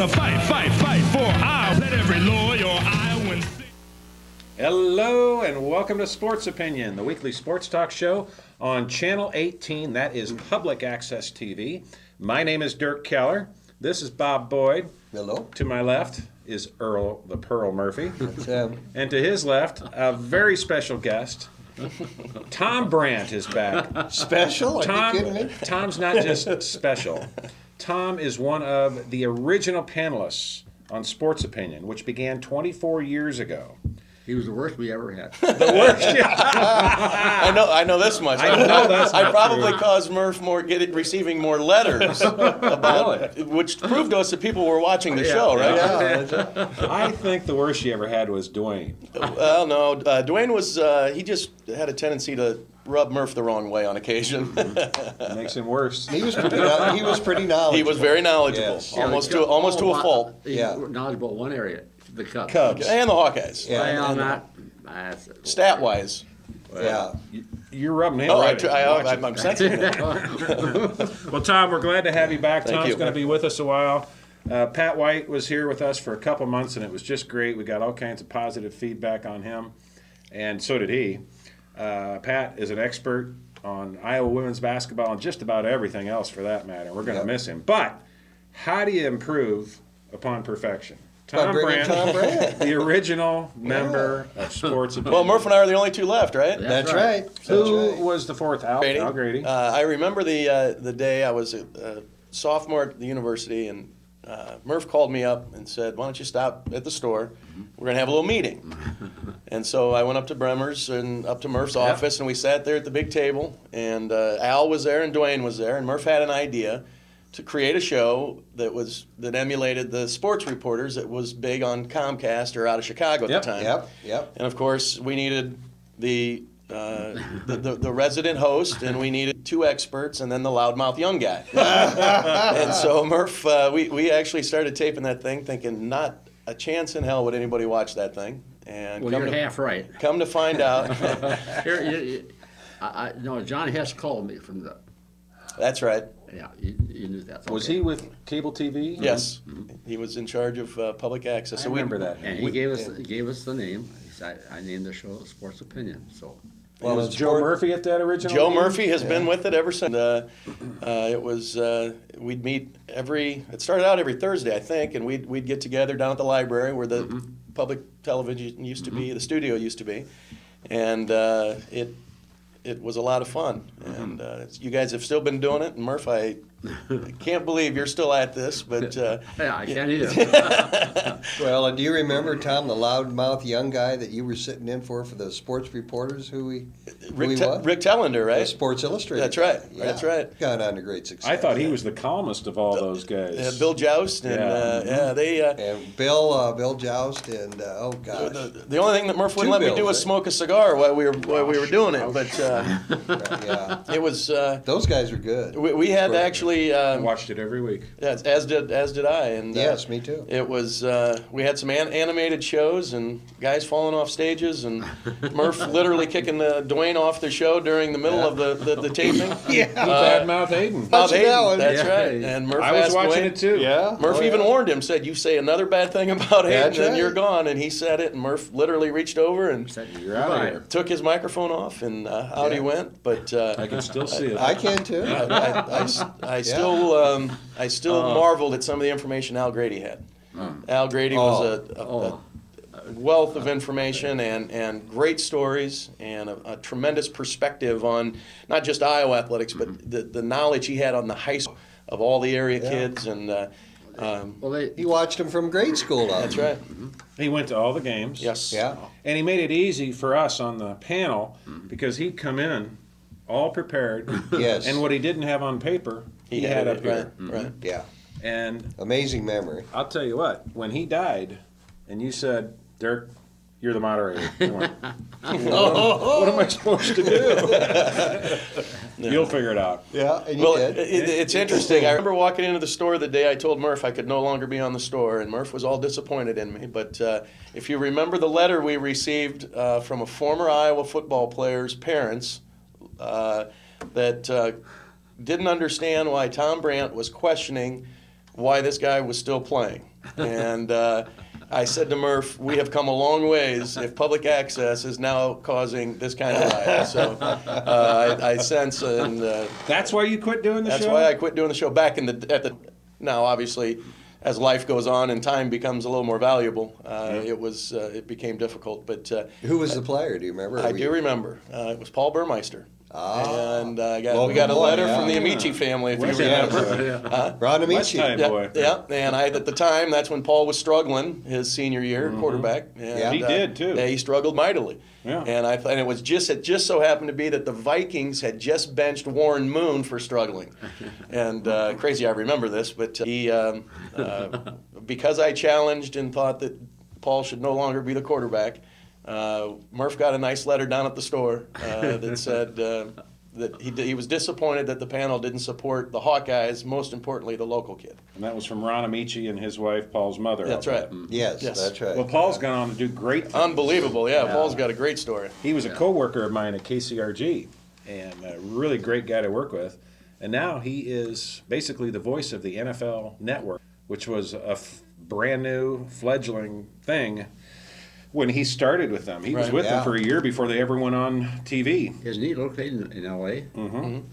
gonna fight for Iowa. Let every loyal Iowan sing. Hello and welcome to Sports Opinion, the weekly sports talk show on Channel 18. That is Public Access TV. My name is Dirk Keller. This is Bob Boyd. Hello. To my left is Earl the Pearl Murphy. That's him. And to his left, a very special guest. Tom Brandt is back. Special? Are you kidding me? Tom's not just special. Tom is one of the original panelists on Sports Opinion, which began 24 years ago. He was the worst we ever had. The worst, yeah. I know this much. I know that's I not probably true. caused Murph receiving more letters about which proved to us that people were watching the show, right? Yeah. I think the worst you ever had was Dwayne. Well, no, Dwayne was he just had a tendency to rub Murph the wrong way on occasion. It makes him worse. He was pretty knowledgeable. He was very knowledgeable, Yes. almost to a fault. He's Yeah. knowledgeable in one area, the Cubs. Cubs. And the Hawkeyes, Yeah. Well, not. That's stat-wise. Yeah. You're rubbing him Oh, right. I'm sensing that. Well, Tom, we're glad to have you back. Thank Tom's you. going to be with us a while. Pat White was here with us for a couple months, and it was just great. We got all kinds of positive feedback on him, and so did he. Pat is an expert on Iowa women's basketball and just about everything else for that matter. We're going to miss him. But how do you improve upon perfection? Tom bringing Tom Brandt. the original member of Sports Opinion. Well, Murph and I are the only two left, right? That's right. Who was the fourth? Al Grady. I remember the day I was a sophomore at the university, and Murph called me up and said, "Why don't you stop at the store? We're going to have a little meeting." And so I went up to Bremer's and up to Murph's office, and we sat there at the big table, and Al was there and Dwayne was there, and Murph had an idea to create a show that emulated the sports reporters that was big on Comcast or out of Chicago at the time. Yep. And of course, we needed the resident host, and we needed two experts, and then the loudmouth young guy. And so Murph, we actually started taping that thing, thinking not a chance in hell would anybody watch that thing. And well, you're half right. Come to find out, No, John Hess called me from the. that's right. Yeah, you knew that. Was Okay. he with cable TV? Yes, he was in charge of public access. I So remember that. And he gave us the name. He said, I named the show Sports Opinion. So. Well, was Joe Murphy at that original? Joe meeting? Murphy has been with it ever since. It was we'd meet it started out every Thursday, I think, and we'd get together down at the library where the public television used to be, the studio used to be, and it was a lot of fun. And you guys have still been doing it, and Murph, I can't believe you're still at this, but Yeah, I can't either. Well, and do you remember, Tom, the loudmouth young guy that you were sitting in for the sports reporters? Who he was? Rick Tellender, The right? Sports Illustrated. That's right. Yeah. That's right. Gone on to great success. I thought he was the calmest of all those guys. Bill Joust and they. And Bill Joust, and oh gosh. The only thing that Murph wouldn't Two let me do Bills, was right? smoke a cigar while we were doing it, but Yeah. it was. Those guys were good. We had actually. I watched it every week. As did I, and Yes, me too. It was we had some animated shows and guys falling off stages, and Murph literally kicking Dwayne off the show during the middle of the taping. He badmouthed Aiden. Bob Watching that Hayden, one. that's Yeah. right. And Murph I was asked watching Dwayne, it too. Yeah. Murph Oh, even yeah. warned him, said, "You say another bad thing about Hayden, That's and right. you're gone." And he said it, and Murph literally reached over and Said, You're out of "Goodbye." here. took his microphone off, and out he went. But I can still see it. I can too. I still marveled at some of the information Al Grady had. Al Grady was a wealth of information and great stories and a tremendous perspective on not just Iowa athletics, but the knowledge he had on the high school of all the area kids. And He watched them from grade school up. that's right. He went to all the games. Yes. Yeah. And he made it easy for us on the panel because he'd come in all prepared. Yes. And what he didn't have on paper, he had up here. Right. Yeah. And Amazing memory. I'll tell you what, when he died and you said, Dirk, you're the moderator. I went, what am I supposed to do? You'll figure it out. Yeah, and you Well, did. it's interesting. I remember walking into the store the day I told Murph I could no longer be on the store, and Murph was all disappointed in me. But if you remember the letter we received from a former Iowa football player's parents that didn't understand why Tom Brandt was questioning why this guy was still playing. And I said to Murph, we have come a long ways if public access is now causing this kind of riot. So I sense, and That's why you quit doing the show? that's why I quit doing the show back now obviously, as life goes on and time becomes a little more valuable, it became difficult. But Who was the player? Do you remember? I do remember. It was Paul Burmeister. And we Local got a boy, letter yeah. from the Amici family, if you West remember. Ron West Amici. Side boy. Yeah, and at the time, that's when Paul was struggling his senior year, quarterback. And, Yeah. He did, too. Yeah, he struggled mightily. Yeah. And it just so happened to be that the Vikings had just benched Warren Moon for struggling. And crazy, I remember this, but he because I challenged and thought that Paul should no longer be the quarterback. Murph got a nice letter down at the store that said that he was disappointed that the panel didn't support the Hawkeyes, most importantly, the local kid. And that was from Ron Amici and his wife, Paul's mother. That's I'll right. bet. Yes, Yes. that's right. Well, Paul's gone on to do great things. Unbelievable, yeah. Paul's got a great story. He was a co-worker of mine at KCRG, and a really great guy to work with. And now he is basically the voice of the NFL Network, which was a brand new fledgling thing when he started with them. He was Right. with them Yeah. for a year before they ever went on TV. Isn't he located in L.A.?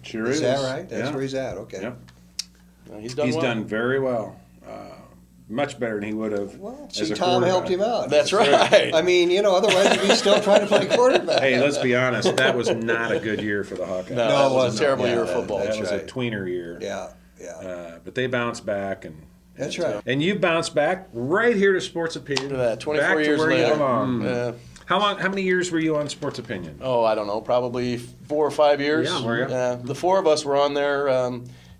Sure Is is. that right? That's Yeah. where he's at. Okay. Yep. He's done He's well. done very well. Much better than he would have. Well, as see, a Tom helped quarterback. him out. That's right. I mean, otherwise he'd be still trying to play quarterback. Hey, let's be honest. That was not a good year for the Hawkeyes. No, No, that it was a wasn't. terrible Yeah, year of that- football. That That's was right. a tweener year. Yeah, yeah. But they bounced back, and That's right. And you bounced back right here to Sports Opinion. Look at that, 24 back to years where later. you belong. Uh, How many years were you on Sports Opinion? Oh, I don't know, probably 4 or 5 years. Yeah, were you? The four of us were on there.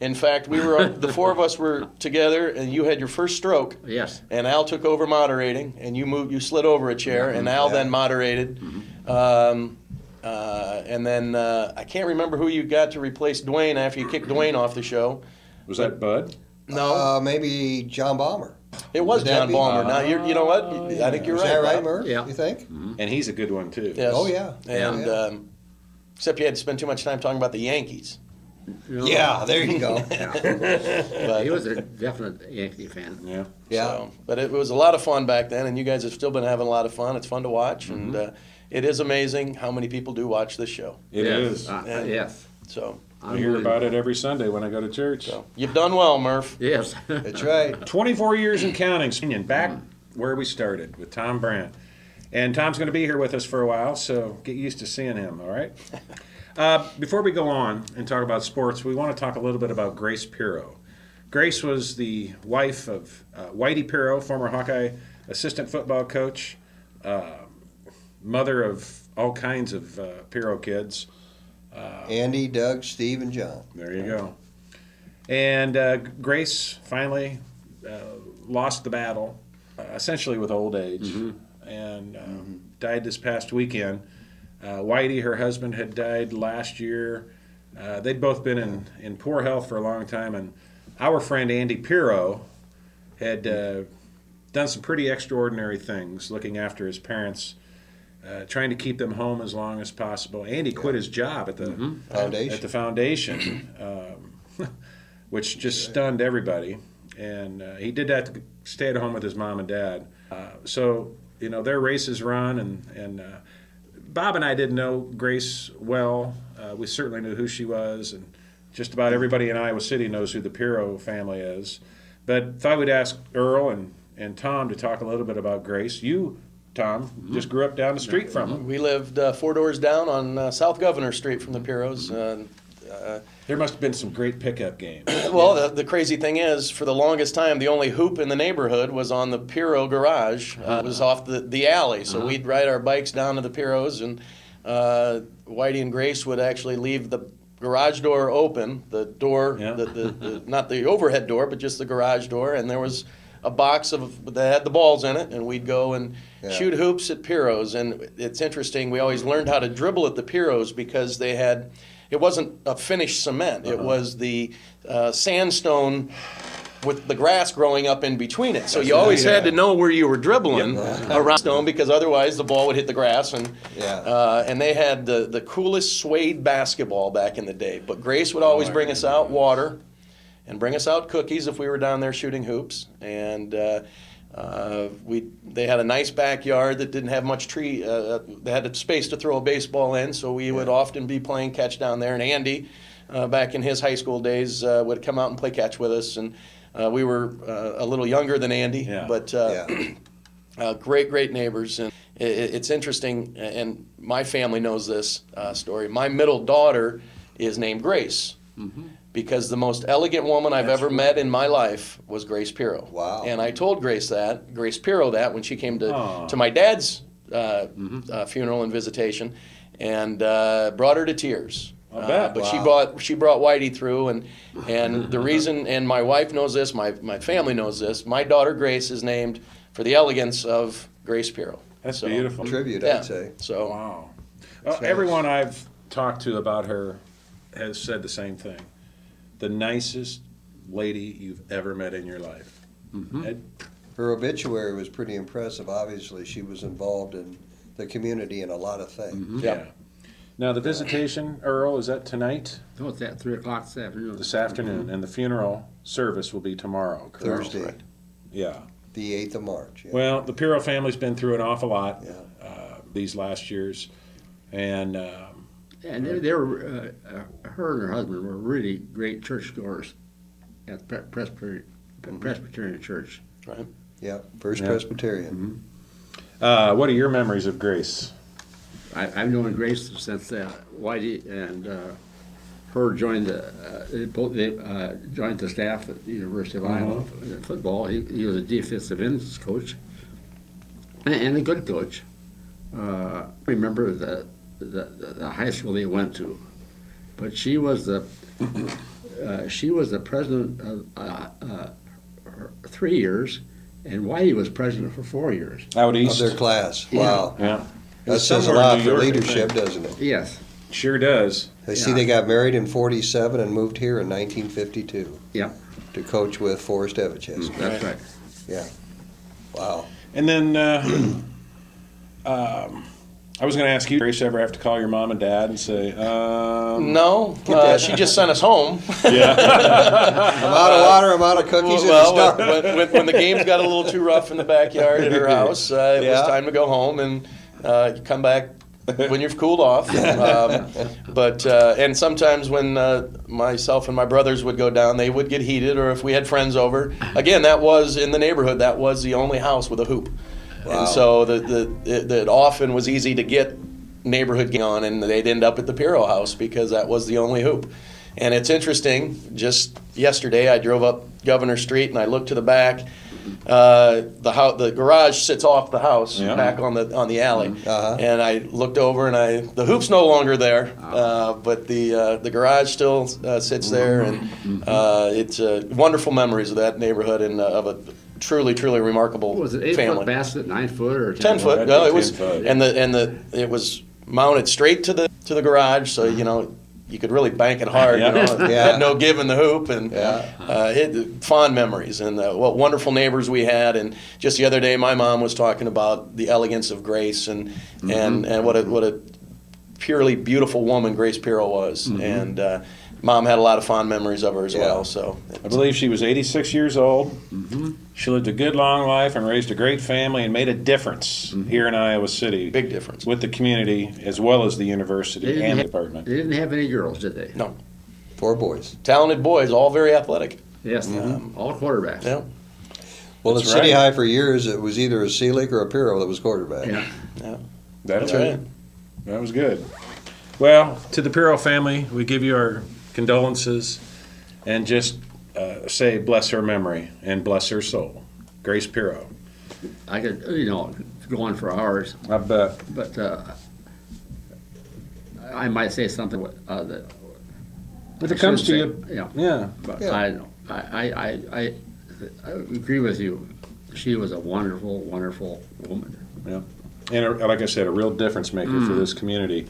In fact, the four of us were together, and you had your first stroke. Yes. And Al took over moderating, and you slid over a chair, and Al then moderated. And then I can't remember who you got to replace Dwayne after you kicked Dwayne off the show. Was that Bud? No, Maybe John Balmer. it was would that John be- Balmer. Now you know what? I think you're Is right. that right, Bob. Murph? Yeah. You think? And he's a good one too. Yes. Oh, yeah. And Yeah. except you had to spend too much time talking about the Yankees. Yeah, there you go. But, He was a definite Yankee fan. Yeah. Yeah. but it was a lot of fun back then, and you guys have still been having a lot of fun. It's fun to watch, and it is amazing how many people do watch this show. It is. Yes. So I hear about it every Sunday when I go to church. you've done well, Murph. Yes. That's right. 24 years in counting. Back where we started with Tom Brandt. And Tom's going to be here with us for a while, so get used to seeing him, all right? Before we go on and talk about sports, we want to talk a little bit about Grace Pirro. Grace was the wife of Whitey Pirro, former Hawkeye assistant football coach, mother of all kinds of Pirro kids. Andy, Doug, Steve, and John. There you go. And Grace finally lost the battle, essentially with old age, and died this past weekend. Whitey, her husband, had died last year. They'd both been in poor health for a long time, and our friend Andy Pirro had done some pretty extraordinary things looking after his parents, trying to keep them home as long as possible. Andy quit his job at the Foundation. at the foundation, which just stunned everybody. And he did that to stay at home with his mom and dad. So their races run, and Bob and I didn't know Grace well. We certainly knew who she was, and just about everybody in Iowa City knows who the Pirro family is. But thought we'd ask Earl and Tom to talk a little bit about Grace. You, Tom, just grew up down the street from them. We lived 4 doors down on South Governor Street from the Pirros. There must have been some great pickup games. Well, the crazy thing is, for the longest time, the only hoop in the neighborhood was on the Pirro garage. It was off the alley, so we'd ride our bikes down to the Pirros, and Whitey and Grace would actually leave the garage door open, the door, Yeah. the not the overhead door, but just the garage door, and there was a box that had the balls in it, and we'd go and shoot hoops at Pirros. And it's interesting, we always learned how to dribble at the Pirros because they had, it wasn't a finished cement, it was the sandstone with the grass growing up in between it. So you always had to know where you were dribbling around stone, because otherwise the ball would hit the grass. And and they had the coolest suede basketball back in the day. But Grace would always bring us out water, and bring us out cookies if we were down there shooting hoops. And they had a nice backyard that didn't have much tree. They had a space to throw a baseball in, so we would often be playing catch down there. And Andy, back in his high school days, would come out and play catch with us. And we were a little younger than Andy, but great neighbors. And it's interesting, and my family knows this story. My middle daughter is named Grace. Because the most elegant woman I've ever met in my life was Grace Pirro. Wow. And I told Grace Pirro that when she came to my dad's funeral and visitation, and brought her to tears. I bet. But she brought Whitey through, and the reason, and my wife knows this, my family knows this, my daughter Grace is named for the elegance of Grace Pirro. That's beautiful. Tribute, Yeah. I'd say. So Wow. Everyone I've talked to about her has said the same thing. The nicest lady you've ever met in your life. Ed? Her obituary was pretty impressive. Obviously, she was involved in the community in a lot of things. Yeah. Now, the visitation, Earl, is that tonight? No, it's at 3 o'clock this afternoon. This afternoon, and the funeral service will be tomorrow, correct? Thursday, Yeah. the 8th of March. Yeah. Well, the Pirro family's been through an awful lot these last years, and And they were, her and her husband were really great churchgoers at Presbyterian Church. right. Yeah, First Presbyterian. what are your memories of Grace? I've known Grace since Whitey and her joined joined the staff at the University of Iowa in football. He was a defensive ends coach and a good coach. I remember the high school they went to, but she was the president of 3 years, and Whitey was president for 4 years. Out Of east? their class. Wow. Yeah. That says a Somewhere in lot New for York, I leadership, think. doesn't it? Yes. Sure does. I see they got married in 47 and moved here in 1952 Yeah, to coach with Forrest Evichester. that's right. Yeah. Wow. And then I was going to ask you, Grace, ever have to call your mom and dad and say, No, she just sent us home. I'm out of water, I'm out of cookies, and Well, stuff. when the games got a little too rough in the backyard at her house, it was time to go home and you come back when you've cooled off. And sometimes when myself and my brothers would go down, they would get heated, or if we had friends over. Again, that was in the neighborhood. That was the only house with a hoop. Wow. And so it often was easy to get neighborhood on, and they'd end up at the Pirro house because that was the only hoop. And it's interesting, just yesterday I drove up Governor Street and I looked to the back. The garage sits off the house back on the alley. And I looked over and the hoop's no longer there, but the garage still sits there, and it's wonderful memories of that neighborhood and of a truly remarkable Was it 8 family. foot basket, 9 foot, or 10 foot. That'd No, be it was, 10 foot. and it was mounted straight to the garage, so you could really bank it hard. Yeah. It Yeah. had no give in the hoop, and fond memories, and what wonderful neighbors we had. And just the other day, my mom was talking about the elegance of Grace, and what a purely beautiful woman Grace Pirro was, and. Mom had a lot of fond memories of her as well. So I believe she was 86 years old. She lived a good, long life and raised a great family and made a difference here in Iowa City. big difference. With the community as well as the university They didn't and the have- department. They didn't have any girls, did they? No, 4 boys. talented boys, all very athletic. Yes, all quarterbacks. Yeah, Well, at That's City right. High for years, it was either a Seelig or a Pirro that was quarterback. Yeah. That's right. That was good. Well, to the Pirro family, we give you our condolences and just say bless her memory and bless her soul. Grace Pirro. I could, go on for hours, I bet. but I might say something that. If I it comes to shouldn't you, say, yeah. But Yeah. I don't know. I agree with you. She was a wonderful, wonderful woman. Yeah. And like I said, a real difference maker for this community.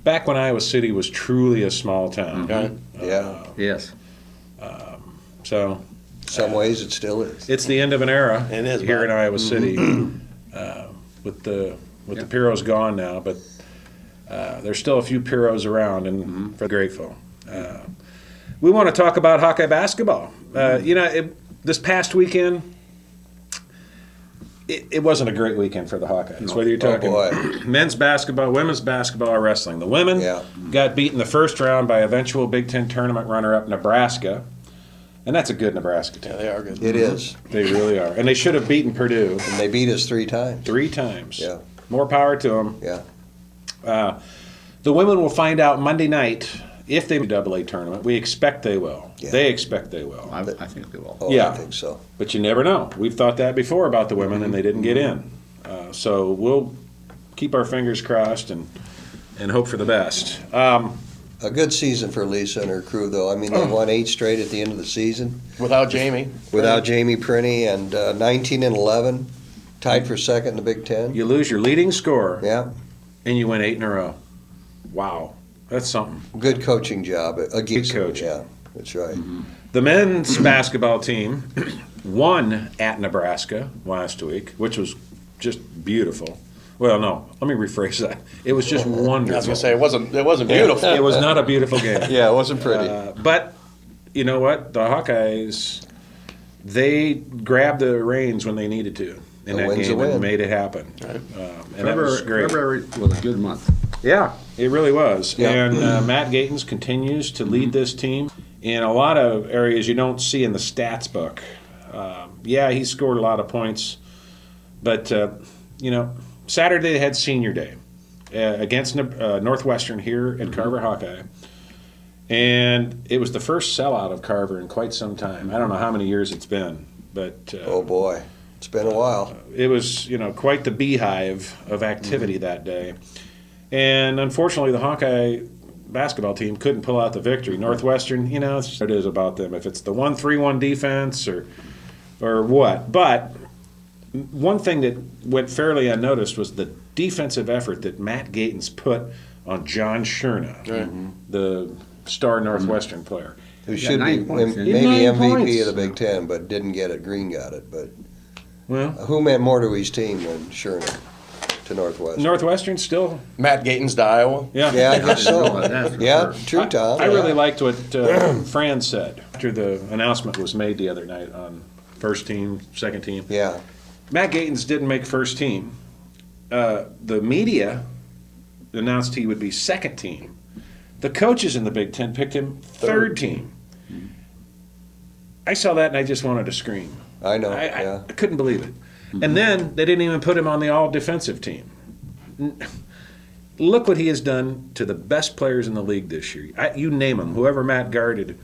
Back when Iowa City was truly a small town. Yeah. Yes. So Some ways it still is. it's the end of an era It is, here Bob. in Iowa City. With the Pirros gone now, but there's still a few Pirros around, and we're grateful. we want to talk about Hawkeye basketball. This past weekend, it wasn't a great weekend for the Hawkeyes. Whether you're talking men's basketball, women's basketball, or wrestling. The women got beat in the first round by eventual Big Ten tournament runner-up Nebraska. And that's a good Nebraska team. Yeah, they are good. It is. They really are. And they should have beaten Purdue. And they beat us 3 times. 3 times. Yeah. More power to them. Yeah. The women will find out Monday night if they do AA tournament. We expect they will. Yeah. They expect they will. I think they will. Oh, Yeah. I think so. But you never know. We've thought that before about the women, and they didn't get in. So we'll keep our fingers crossed and hope for the best. A good season for Lisa and her crew, though. I mean, they won 8 straight at the end of the season Without Jamie. without Jamie Prinny, and 19-11, tied for second in the Big Ten. You lose your leading scorer, Yeah, and you win 8 in a row. Wow. That's something. good coaching job. Good coaching. Yeah, that's right. The men's basketball team won at Nebraska last week, which was just beautiful. Well, no, let me rephrase that. It was just wonderful. I was gonna say it wasn't beautiful. It was not a beautiful game. Yeah, it wasn't pretty. But you know what? The Hawkeyes, they grabbed the reins when they needed to in A that win's a game win. and made it happen. And that was great. February was a good month. Yeah, it really was. Yeah. And Matt Gatens continues to lead this team in a lot of areas you don't see in the stats book. He scored a lot of points, but Saturday they had senior day against Northwestern here at Carver Hawkeye. And it was the first sellout of Carver in quite some time. I don't know how many years it's been, but Oh, boy. It's been a while. it was, quite the beehive of activity that day. And unfortunately, the Hawkeye basketball team couldn't pull out the victory. Northwestern, it is about them. If it's the 1-3-1 defense or what. But one thing that went fairly unnoticed was the defensive effort that Matt Gatens put on John Scherna, the star Northwestern player. Who should be 9 points, maybe yeah. 9 MVP points. of the Big Ten, but didn't get it. Green got it. But Well, who meant more to his team than Sherman to Northwestern? Northwestern still, Matt Gatens to Iowa. yeah. Yeah, I guess so. That's for Yeah, sure. true, Tom. I really liked what Fran said after the announcement was made the other night on first team, second team. Yeah. Matt Gatens didn't make first team. The media announced he would be second team. The coaches in the Big Ten picked him third team. I saw that and I just wanted to scream. I know. I couldn't believe it. And then they didn't even put him on the all-defensive team. Look what he has done to the best players in the league this year. You name them. Whoever Matt guarded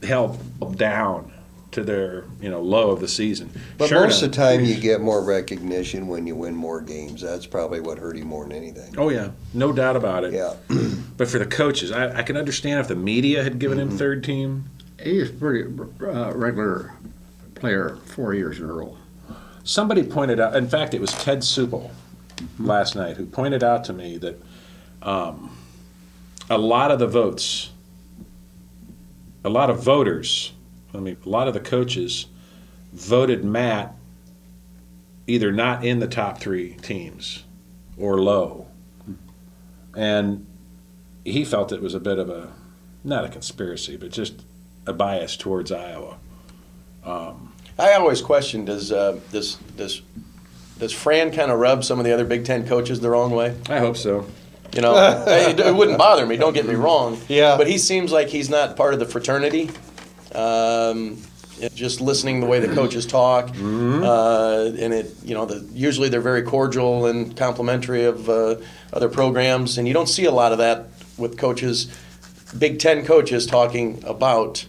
held down to their low of the season. But Sure most of enough. the time, you get more recognition when you win more games. That's probably what hurt him more than anything. Oh yeah, no doubt about it. Yeah. But for the coaches, I can understand if the media had given him third team. He was a pretty regular player 4 years in a row. Somebody pointed out, in fact, it was Ted Supple last night who pointed out to me that a lot of the votes, a lot of voters, a lot of the coaches voted Matt either not in the top three teams or low. And he felt it was a bit of a, not a conspiracy, but just a bias towards Iowa. I always question does Fran kind of rub some of the other Big Ten coaches the wrong way? I hope so. It wouldn't bother me. Don't get me wrong. Yeah. But he seems like he's not part of the fraternity. Just listening the way the coaches talk, and usually they're very cordial and complimentary of other programs, and you don't see a lot of that with coaches, Big Ten coaches talking about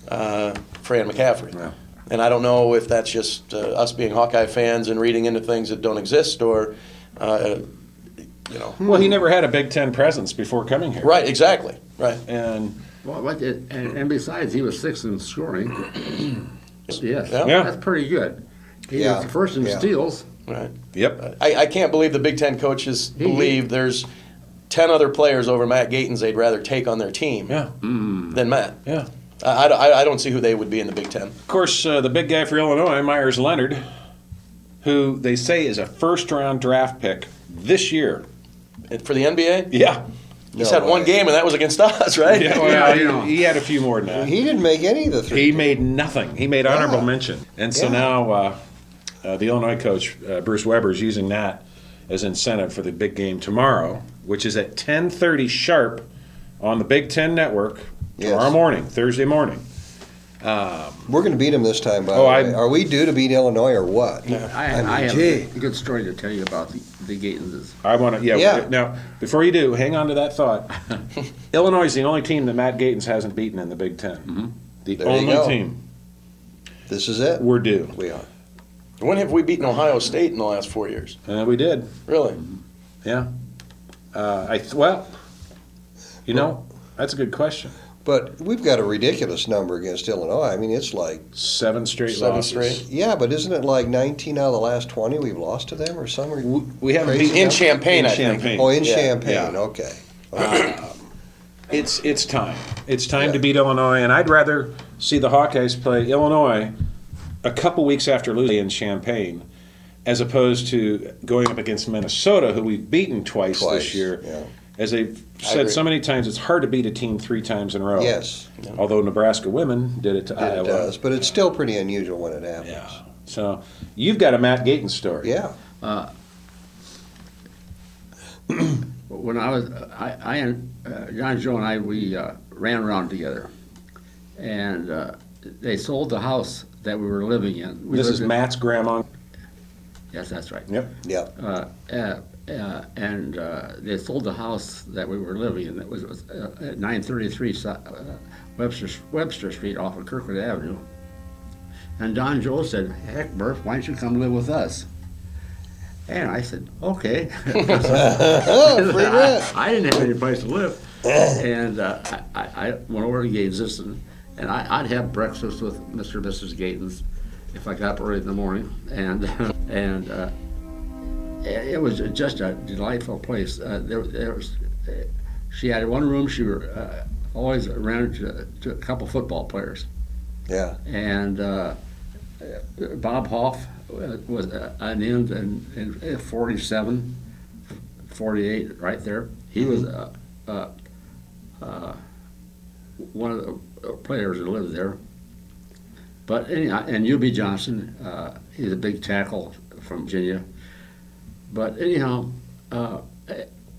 Fran McCaffrey. Yeah. And I don't know if that's just us being Hawkeye fans and reading into things that don't exist, or Well, he never had a Big Ten presence before coming here. Right, exactly, right. And Well, and besides, he was sixth in scoring. Yes, Yeah. that's pretty good. He Yeah, was first in yeah. steals. Right. yep. I can't believe the Big Ten coaches believe there's 10 other players over Matt Gatens they'd rather take on their team Yeah. than Matt. Yeah. I don't see who they would be in the Big Ten. Of course, the big guy for Illinois, Myers Leonard, who they say is a first-round draft pick this year. And for the NBA? Yeah. He's No had one way. game, and that was against us, right? Yeah, well, he had a few more than that. He didn't make any of the three. He made nothing. He made honorable Yeah. mention. And so Yeah. now the Illinois coach, Bruce Weber, is using that as incentive for the big game tomorrow, which is at 10:30 sharp on the Big Ten Network tomorrow Yes. morning, Thursday morning. We're going to beat them this time, by the Oh, way. Are we due to beat Illinois or what? I mean, have gee. a good story to tell you about the Gatons. I want to, Yeah. Now, before you do, hang on to that thought. Illinois is the only team that Matt Gatens hasn't beaten in the Big Ten. The There you only go. team. This is it. We're due. We are. When have we beaten Ohio State in the last 4 years? We did. Really? Yeah. That's a good question. But we've got a ridiculous number against Illinois. I mean, it's like, 7 straight Seven losses. straight. yeah, but isn't it like 19 out of the last 20 we've lost to them or something? We haven't Crazy beaten In number? Champaign, in I think. Champaign. Oh, in Yeah. Champaign. Yeah. Okay. It's time. It's time to Yeah. beat Illinois, and I'd rather see the Hawkeyes play Illinois a couple weeks after losing in Champaign, as opposed to going up against Minnesota, who we've beaten twice Twice, this year. yeah. As they've I said agree. so many times, it's hard to beat a team 3 times in a row. Yes, Although Nebraska women did it to Iowa. it does. But it's still pretty unusual when it happens. Yeah. So you've got a Matt Gatens story. Yeah. When I was, I and John Joe and I, we ran around together, and they sold the house that we were living in. We This lived is in- Matt's grandma. Yes, that's right. Yep. Yeah. And they sold the house that we were living in. It was at 933 Webster Street off of Kirkwood Avenue. And Don Joe said, "Heck, Murph, why don't you come live with us?" And I said, "Okay." Free rent. I didn't have any place to live, and I went over to Gates's, and I'd have breakfast with Mr. and Mrs. Gatens if I got up early in the morning, and it was just a delightful place. She had one room. She always ran to a couple football players, Yeah. and Bob Hoff was an end in 47, 48, right there. He was one of the players that lived there. But anyhow, and U.B. Johnson, he's a big tackle from Virginia. But anyhow,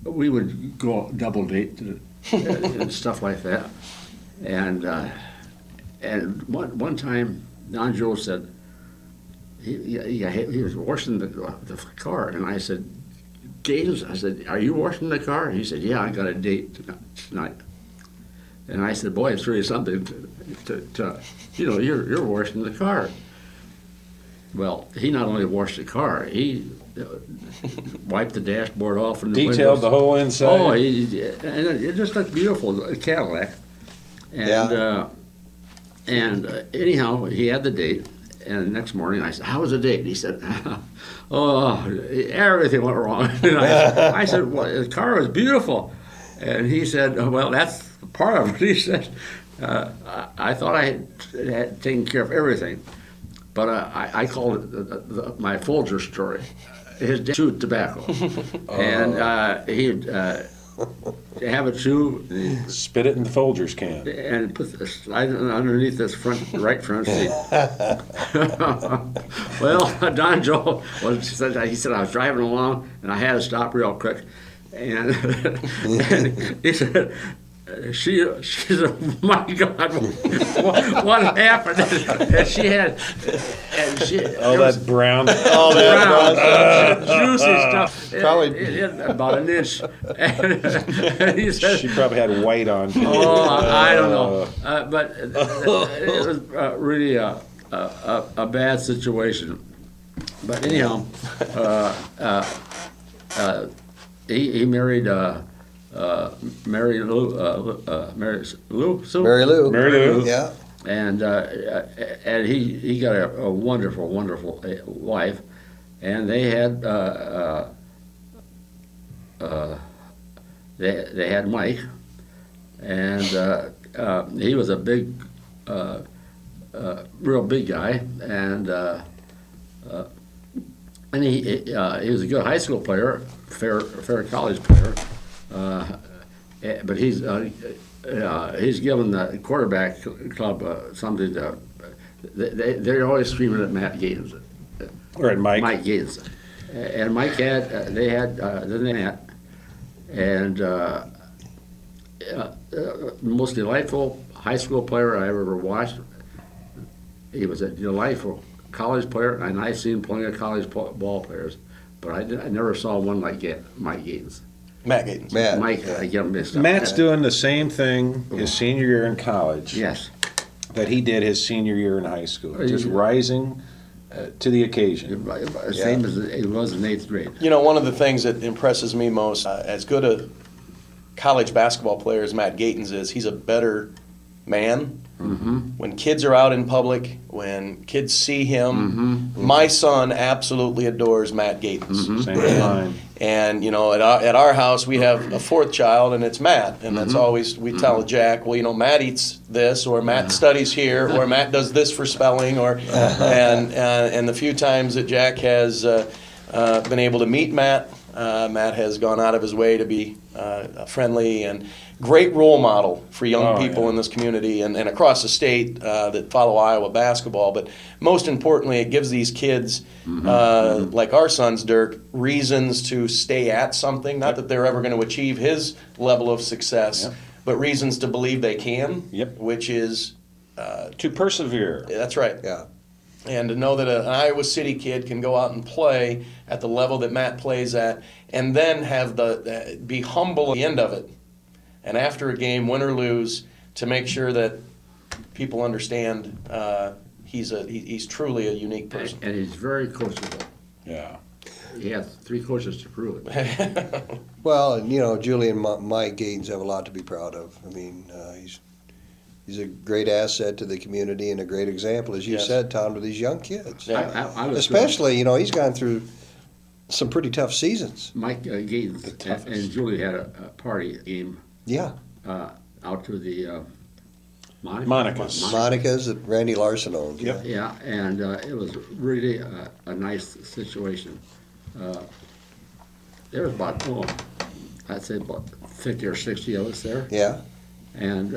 we would go double date and stuff like that. And one time, Don Joe said he was washing the car, and I said, "Gatens," I said, "Are you washing the car?" He said, "Yeah, I got a date tonight." And I said, "Boy, it's really something to you're washing the car." Well, he not only washed the car, he wiped the dashboard off and the Detailed windows. the whole inside. Oh, and it just looked beautiful, a Cadillac. And anyhow, he had the date, and the next morning I said, "How was the date?" And he said, "Oh, everything went wrong." And I said, "Well, the car was beautiful." And he said, "Well, that's part of it." He said, "I thought I had taken care of everything, but I called it my Folger story. His dad chewed tobacco, and he'd have it chew Spit it in the Folgers can. and put the slide it underneath this right front seat." Well, Don Joe he said I was driving along and I had to stop real quick, and he said, she said, "My God, what happened?" And she had, Oh, that brown. brown, juicy stuff. Probably- It hit about an inch. And he said, She probably had white on. "Oh, I don't know," but it was really a bad situation. But anyhow, he married Mary Lou, Mary Lou. Mary Lou. Yeah. and he got a wonderful wife, and they had they had Mike, and he was a big, real big guy, and he was a good high school player, fair college player, But he's given the quarterback club something to. They're always screaming at Matt Gaines. Or at Mike. Mike Gaines. And Mike had, they had the net, and most delightful high school player I ever watched. He was a delightful college player, and I've seen plenty of college ball players, but I never saw one like Mike Gaines. Matt Gaines. Mike, I get him mixed up. Matt's doing the same thing his senior year in college Yes. that he did his senior year in high school, just rising to the occasion. Same as it was in 8th grade. You know, one of the things that impresses me most, as good a college basketball player as Matt Gaines is, he's a better man. Mm-hmm. When kids are out in public, when kids see him, my son absolutely adores Matt Gaines. Same as mine. And you know, at our house we have a fourth child, and it's Matt. And that's always we tell Jack, well, you know, Matt eats this, or Matt studies here, or Matt does this for spelling, or and the few times that Jack has been able to meet Matt, Matt has gone out of his way to be friendly and great role model for young people in this community and across the state that follow Iowa basketball. But most importantly, it gives these kids, like our sons, Dirk, reasons to stay at something. Not that they're ever going to achieve his level of success, but reasons to believe they can, which is... to persevere. That's right. Yeah. And to know that an Iowa City kid can go out and play at the level that Matt plays at, and then have be humble at the end of it, and after a game, win or lose, to make sure that people understand he's truly a unique person. And he's very coachable. Yeah. He has 3 coaches to prove it. Well, and you know, Julie and Mike Gaines have a lot to be proud of. I mean, he's a great asset to the community and a great example, as you said, Tom, to these young kids. Yeah. I was Especially, you know, he's gone through some pretty tough seasons. Mike Gaines and Julie had a party game Yeah. out to the Monica's. Monica's that Randy Larson owns. Yep. Yeah, and it was really a nice situation. There was about, I'd say about 50 or 60 of us there. Yeah. And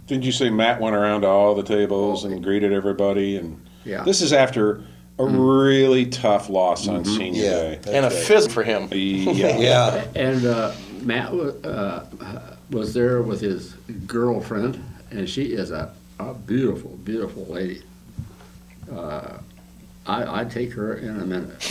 Didn't you say Matt went around to all the tables and greeted everybody? And this is after a really tough loss on senior day. And a fist for him. Yeah. And Matt was there with his girlfriend, and she is a beautiful, beautiful lady. I'd take her in a minute.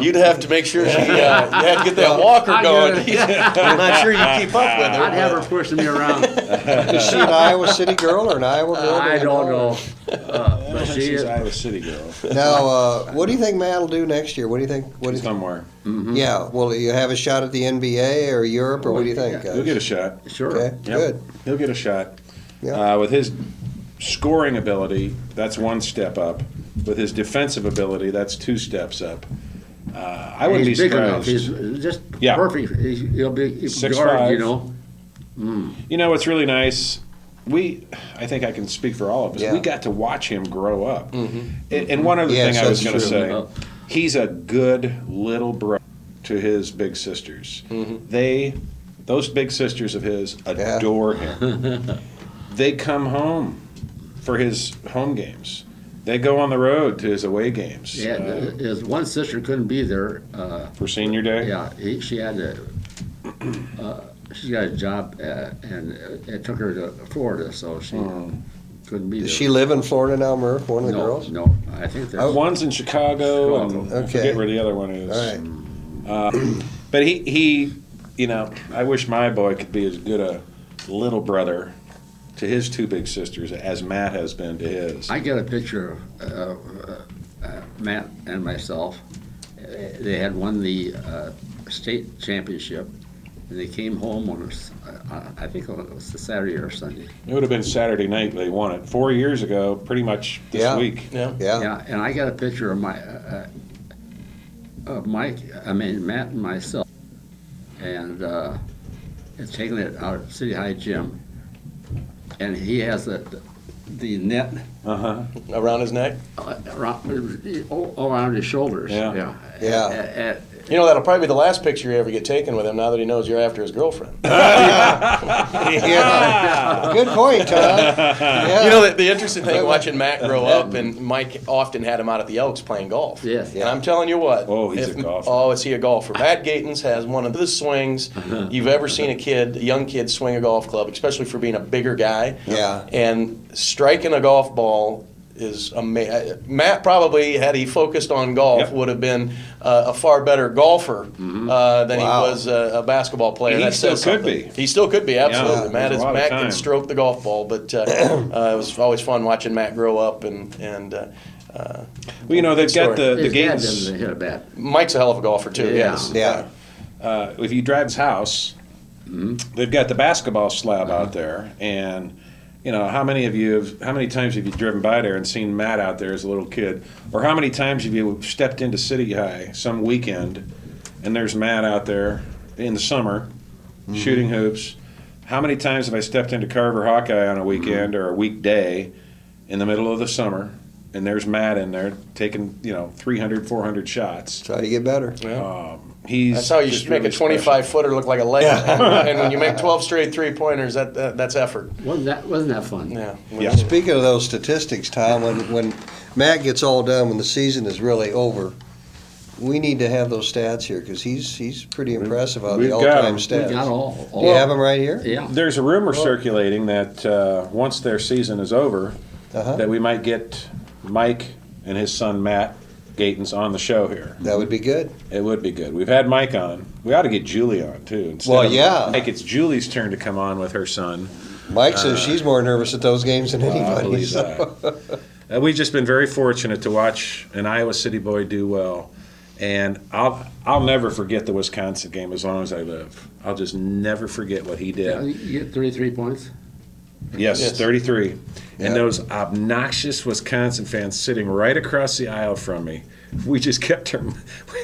You'd have to make sure she, you had to get that walker going. I'm not sure you keep up with her. I'd have her pushing me around. Is she an Iowa City girl or an Iowa girl? I don't know. But she She's is. Iowa City girl. Now, what do you think Matt will do next year? What do you think? Somewhere. Yeah, will you have a shot at the NBA or Europe, or what do you think, guys? He'll get a shot. Sure. Okay, Yep. good. He'll get a shot. Yeah. With his scoring ability, that's 1 step up. With his defensive ability, that's 2 steps up. I wouldn't He's be big enough. surprised. He's just Yeah. perfect. He'll be 6'5". guard, you know. You know what's really nice? I think I can speak for all of us. Yeah. We got to watch him grow up. And one other Yes, thing I was going that's to true. say, he's a good little brother to his big sisters. Those big sisters of his adore him. They come home for his home games. They go on the road to his away games. Yeah, his one sister couldn't be there. For senior day. Yeah, she had to. She got a job, and it took her to Florida, so she couldn't be there. Does she live in Florida now, Murph, one of the girls? No, I think there's. One's in Chicago, and I Okay. forget where the other one is. All right. But he, you know, I wish my boy could be as good a little brother to his 2 big sisters as Matt has been to his. I get a picture of Matt and myself. They had won the state championship, and they came home on I think it was a Saturday or Sunday. It would have been Saturday night they won it. 4 years ago, pretty much this week. Yeah. Yeah. And I got a picture of Matt and myself, and it's taken it out at City High Gym, and he has the net Around his neck. around his shoulders. Yeah. Yeah. You know, that'll probably be the last picture you ever get taken with him now that he knows you're after his girlfriend. Yeah. Good point, Todd. Yeah. You know, the interesting thing, watching Matt grow up, and Mike often had him out at the Elks playing golf. Yes. And I'm telling you what. Oh, he's a golfer. Oh, is he a golfer? Matt Gatens has one of the swings you've ever seen a young kid swing a golf club, especially for being a bigger guy. Yeah. And striking a golf ball is amazing. Matt probably, had he focused on golf, Yep. would have been a far better golfer than Wow. he was a basketball player. He That still says could something. be. He still could be, absolutely. Yeah, Matt there's a lot of Matt time. can stroke the golf ball, but it was always fun watching Matt grow up and Well, you know, they've got the His dad Gatens. doesn't hit a bat. Mike's a hell of a golfer too. Yeah. Yes. Yeah. If you drive his house, they've got the basketball slab out there, and you know how many times have you driven by there and seen Matt out there as a little kid, or how many times have you stepped into City High some weekend, and there's Matt out there in the summer shooting hoops. How many times have I stepped into Carver Hawkeye on a weekend or a weekday in the middle of the summer, and there's Matt in there taking 300, 400 shots. That's how you get better. He's That's how you just make really a 25-footer look like a leg. And when you make 12 straight three-pointers, that's effort. Wasn't that fun? Yeah. Yeah. Speaking of those statistics, Tom, when Matt gets all done, when the season is really over, we need to have those stats here because he's pretty impressive on We've the got all-time 'em. stats. We got all. Do you have them right here? Yeah. There's a rumor circulating that once their season is over, that we might get Mike and his son Matt Gatens on the show here. That would be good. It would be good. We've had Mike on. We ought to get Julie on too. Instead Well, of yeah. Mike, it's Julie's turn to come on with her son. Mike says she's more nervous at those games than I anybody. believe So. that. We've just been very fortunate to watch an Iowa City boy do well, and I'll never forget the Wisconsin game as long as I live. I'll just never forget what he did. You get 33 points. Yes, 33. Yeah. And those obnoxious Wisconsin fans sitting right across the aisle from me. We just kept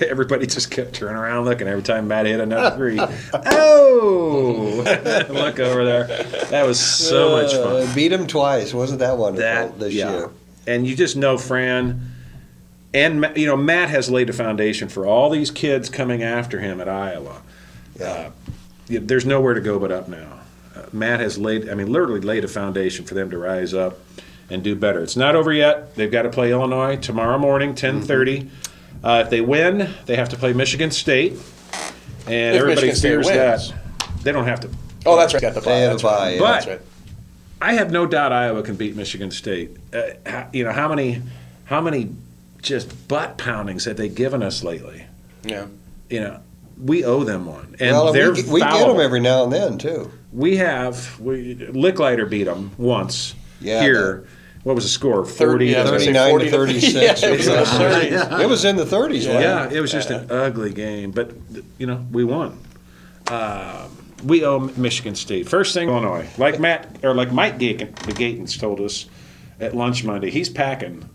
everybody just kept turning around looking every time Matt hit another three. Oh! Look over there. That was so much fun. Beat him twice. Wasn't that wonderful this year? And you just know Fran and Matt has laid a foundation for all these kids coming after him at Iowa. Yeah. There's nowhere to go but up now. Matt has literally laid a foundation for them to rise up and do better. It's not over yet. They've got to play Illinois tomorrow morning, 10:30. If they win, they have to play Michigan State. And If everybody Michigan State fears wins. that. They don't have to. Oh, that's right. Got the bye. They have That's a bye, right. yeah. But That's right. I have no doubt Iowa can beat Michigan State. How many just butt poundings have they given us lately? Yeah. We owe them one. And Well, they're we get foul. them every now and then, too. Licklider beat them once Yeah, here. What was the score? 40 yeah, to 39 to 36. Yeah, it was in the 30s. It was in the 30s, wasn't Yeah, it? it was just an ugly game, but we won. We owe Michigan State. First thing, Illinois. Like Mike Gatens told us at lunch Monday, he's packing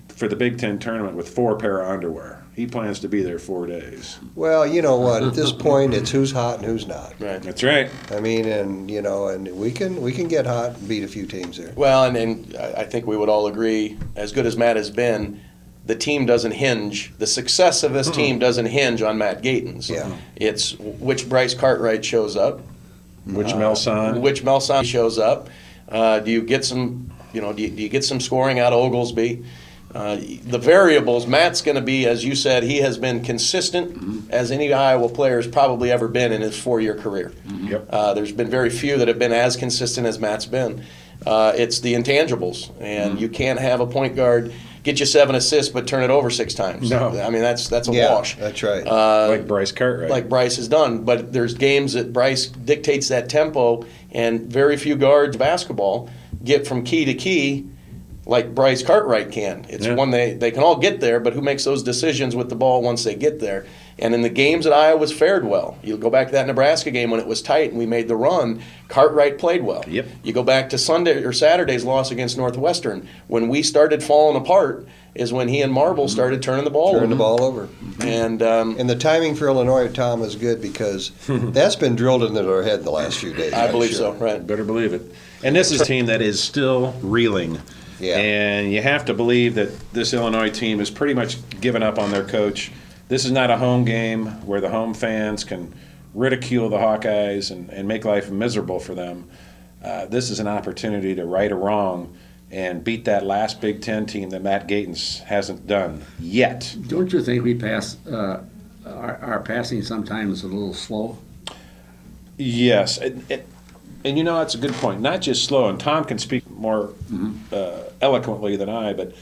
for the Big Ten tournament with 4 pair of underwear. He plans to be there 4 days. Well, you know what? At this point, it's who's hot and who's not. Right. That's right. I mean, and we can get hot and beat a few teams there. Well, and I think we would all agree, as good as Matt has been, the success of this team doesn't hinge on Matt Gatens. Yeah. It's which Bryce Cartwright shows up, Which Melson? which Melson shows up. Do you get some, do you get some scoring out of Oglesby? The variables, Matt's going to be, as you said, he has been consistent as any Iowa player has probably ever been in his 4-year career. Yep. There's been very few that have been as consistent as Matt's been. It's the intangibles, and you can't have a point guard get you 7 assists but turn it over 6 times. No. I mean, that's a Yeah, wash. that's right. Like Bryce Cartwright. Like Bryce has done, but there's games that Bryce dictates that tempo, and very few guards basketball get from key to key like Bryce Cartwright can. It's one they can all get there, but who makes those decisions with the ball once they get there? And in the games that Iowa's fared well, you go back to that Nebraska game when it was tight and we made the run, Cartwright played well. Yep. You go back to Sunday or Saturday's loss against Northwestern, when we started falling apart is when he and Marble started turning the ball over. Turn the ball over. And And the timing for Illinois, Tom, is good because that's been drilled into their head the last few days. I I'm believe sure. so, right. Better believe it. And this is a team that is still reeling. Yeah. And you have to believe that this Illinois team has pretty much given up on their coach. This is not a home game where the home fans can ridicule the Hawkeyes and make life miserable for them. This is an opportunity to right a wrong and beat that last Big Ten team that Matt Gatens hasn't done yet. Don't you think we pass our passing sometimes a little slow? Yes, and you know, that's a good point. Not just slow, and Tom can speak more eloquently than I, but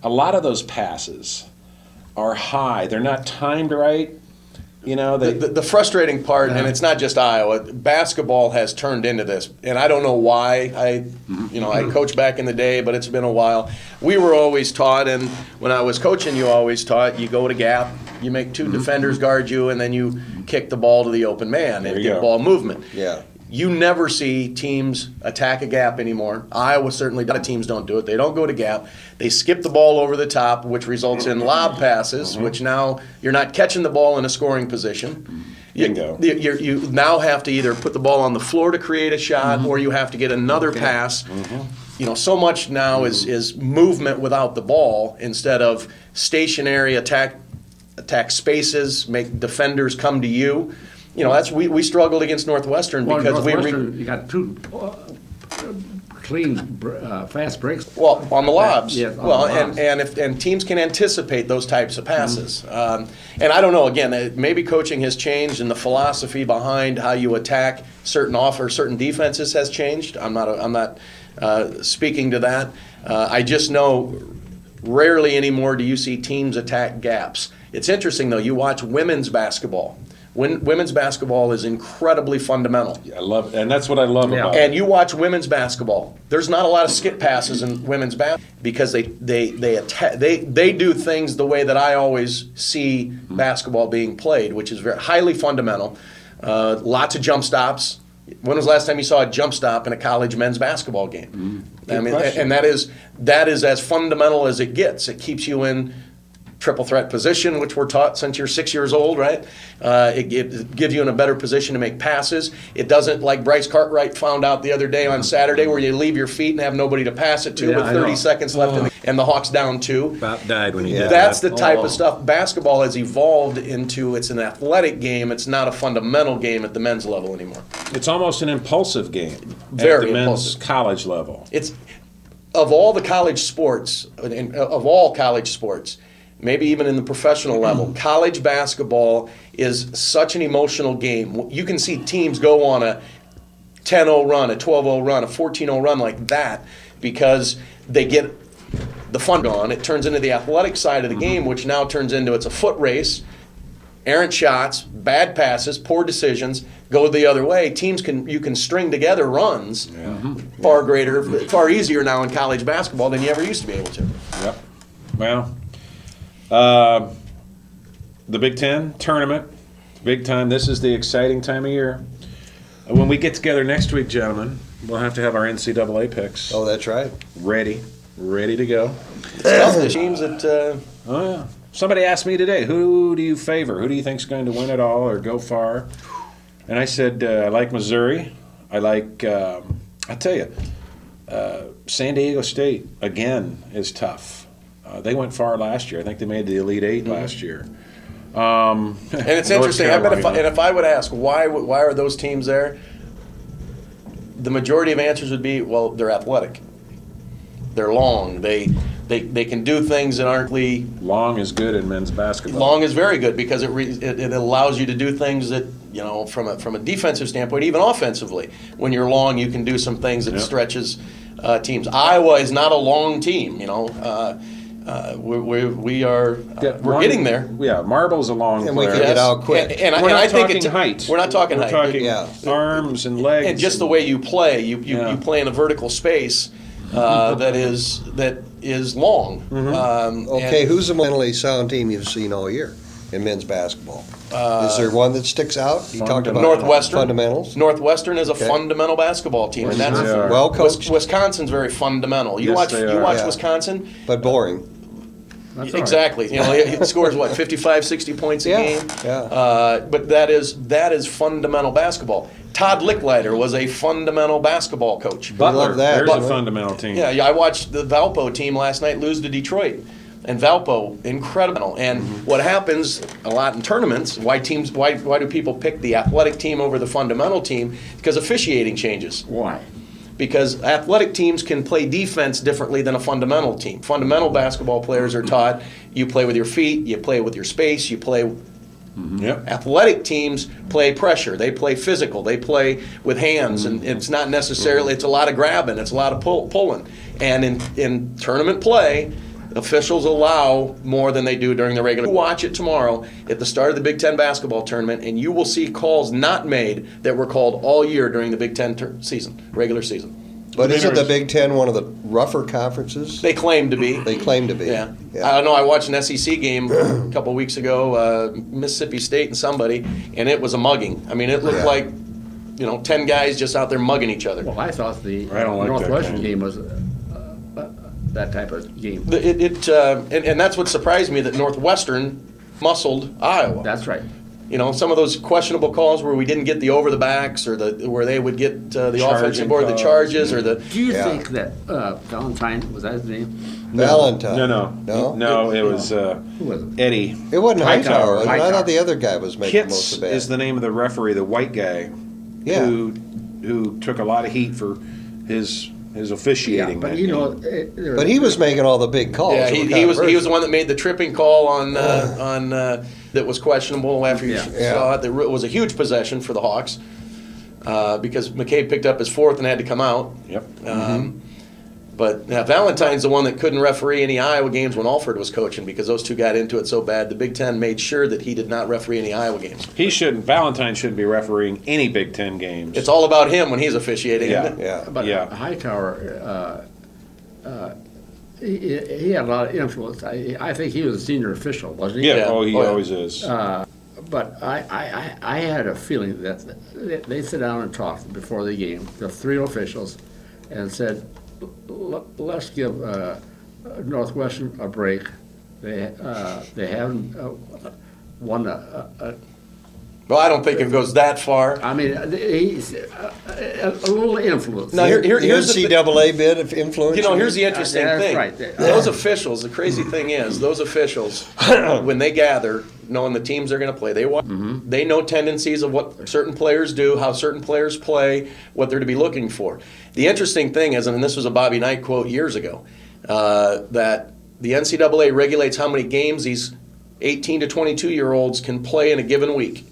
a lot of those passes are high. They're not timed right. You know, the frustrating part, and it's not just Iowa, basketball has turned into this, and I don't know why. I coached back in the day, but it's been a while. We were always taught, and when I was coaching, you always taught, you go to gap, you make two defenders guard you, and then you kick the ball to the open man and get ball movement. Yeah. You never see teams attack a gap anymore. Iowa certainly, a lot of teams don't do it. They don't go to gap. They skip the ball over the top, which results in lob passes, which now you're not catching the ball in a scoring position. Bingo. You now have to either put the ball on the floor to create a shot, or you have to get another pass. You know, so much now is movement without the ball instead of stationary attack spaces, make defenders come to you. You know, that's we struggled against Northwestern because you got two clean, fast breaks. Well, on the lobs. Yeah, on well, the lobs. and teams can anticipate those types of passes. And I don't know. Again, maybe coaching has changed, and the philosophy behind how you attack certain defenses has changed. I'm not speaking to that. I just know rarely anymore do you see teams attack gaps. It's interesting though. You watch women's basketball. Women's basketball is incredibly fundamental. I love, and that's what I love about it. And you watch women's baskvery there's not a lot of skip passes in women's basketball because they do things the way that I always see basketball being played, which is very highly fundamental. Lots of jump stops. When was the last time you saw a jump stop in a college men's basketball game? I mean, and that is as fundamental as it gets. It keeps you in triple threat position, which we're taught since you're 6 years old, right? It gives you in a better position to make passes. It doesn't, like Bryce Cartwright found out the other day on Saturday, where you leave your feet and have nobody to pass it to with 30 seconds left and the Hawks down 2. About died when he did That's that. the type of stuff. Basketball has evolved into, it's an athletic game. It's not a fundamental game at the men's level anymore. It's almost an impulsive game Very at the men's impulsive. college level. It's, of all college sports, maybe even in the professional level, college basketball is such an emotional game. You can see teams go on a 10-0 run, a 12-0 run, a 14-0 run like that because they get the fun gone. It turns into the athletic side of the game, which now turns into it's a foot race, errant shots, bad passes, poor decisions, go the other way. You can string together runs far easier now in college basketball than you ever used to be able to. Yep. Well, the Big Ten tournament, big time. This is the exciting time of year. When we get together next week, gentlemen, we'll have to have our NCAA picks Oh, that's right. ready to go. The teams that Oh, yeah. Somebody asked me today, who do you favor? Who do you think's going to win it all or go far? And I said, I like Missouri. I like, I'll tell you, San Diego State, again, is tough. They went far last year. I think they made the Elite Eight last year. and it's interesting. I bet if I would ask why are those teams there, the majority of answers would be, well, they're athletic, they're long, they can do things that aren't Long is good in men's basketball. long is very good because it allows you to do things that from a defensive standpoint, even offensively. When you're long, you can do some things that stretches teams. Iowa is not a long team. We're getting there. Yeah, Marble's a long And we player. can get out quick. And We're I not think talking height. We're not talking height. We're talking Yeah. arms and legs. And just the way you play, you play in a vertical space that is long. Okay, who's the mentally sound team you've seen all year in men's basketball? Is there one that sticks out? You talked about Northwestern. fundamentals. Northwestern is a Okay. fundamental basketball team, and that's They are. Well coached, Wisconsin's very fundamental. You Yes, watch they you are. watch Yeah. Wisconsin. but boring. That's all right. Exactly. You know, he scores what 55, 60 points a Yeah, game. yeah. But that is fundamental basketball. Todd Licklider was a fundamental basketball coach. Butler, love that. there's Butler. a fundamental team. Yeah, I watched the Valpo team last night lose to Detroit. And Valpo, incredible. And what happens a lot in tournaments, why do people pick the athletic team over the fundamental team? Because officiating changes. Why? Because athletic teams can play defense differently than a fundamental team. Fundamental basketball players are taught you play with your feet, you play with your space, you play. Yep. Athletic teams play pressure. They play physical. They play with hands, and it's not necessarily. It's a lot of grabbing. It's a lot of pulling. And in tournament play, officials allow more than they do during the regular. Watch it tomorrow at the start of the Big Ten basketball tournament, and you will see calls not made that were called all year during the Big Ten regular season. But isn't the Big Ten one of the rougher conferences? They claim to be. They claim to be. Yeah. I don't know. I watched an SEC game a couple weeks ago, Mississippi State and somebody, and it was a mugging. I mean, it looked Yeah. like, 10 guys just out there mugging each other. Well, I thought the I don't like that Northwestern kind. game was that type of game. And that's what surprised me, that Northwestern muscled Iowa. That's right. Some of those questionable calls where we didn't get the over the backs, or where they would get the offensive board, the calls. charges, or the. Do you Yeah. think that Valentine, was that his name? Valentine. No, it was Who was it? Eddie. It wasn't Hightower, was it? I Hightower. thought the other guy was making most Kitts of the bad. is the name of the referee, the white guy, Yeah. who took a lot of heat for his Yeah, officiating. but that you game. know, But he was making all the big calls. Yeah, that were he was the controversial. one that made the tripping call on that was questionable after he Yeah. saw it. It was a huge possession for the Hawks because McCabe picked up his fourth and had to come out. Yep. But Valentine's the one that couldn't referee any Iowa games when Alford was coaching, because those two got into it so bad. The Big Ten made sure that he did not referee any Iowa games. Valentine shouldn't be refereeing any Big Ten games. It's all about him when he's officiating. Yeah. Isn't it? Yeah. But Yeah. Hightower, he had a lot of influence. I think he was a senior official, wasn't he? Yeah, Yeah. he Oh, yeah. always is. But I had a feeling that they sit down and talk before the game, the three officials, and said, let's give Northwestern a break. They haven't won Well, I don't think it goes that far. I mean, he's a little influence. Now, here's the NCAA bit of influence. here's the interesting That's thing. right. Those officials, the crazy thing is, those officials, when they gather, knowing the teams they're going to play, they know tendencies of what certain players do, how certain players play, what they're to be looking for. The interesting thing is, and this was a Bobby Knight quote years ago, that the NCAA regulates how many games these 18 to 22-year-olds can play in a given week.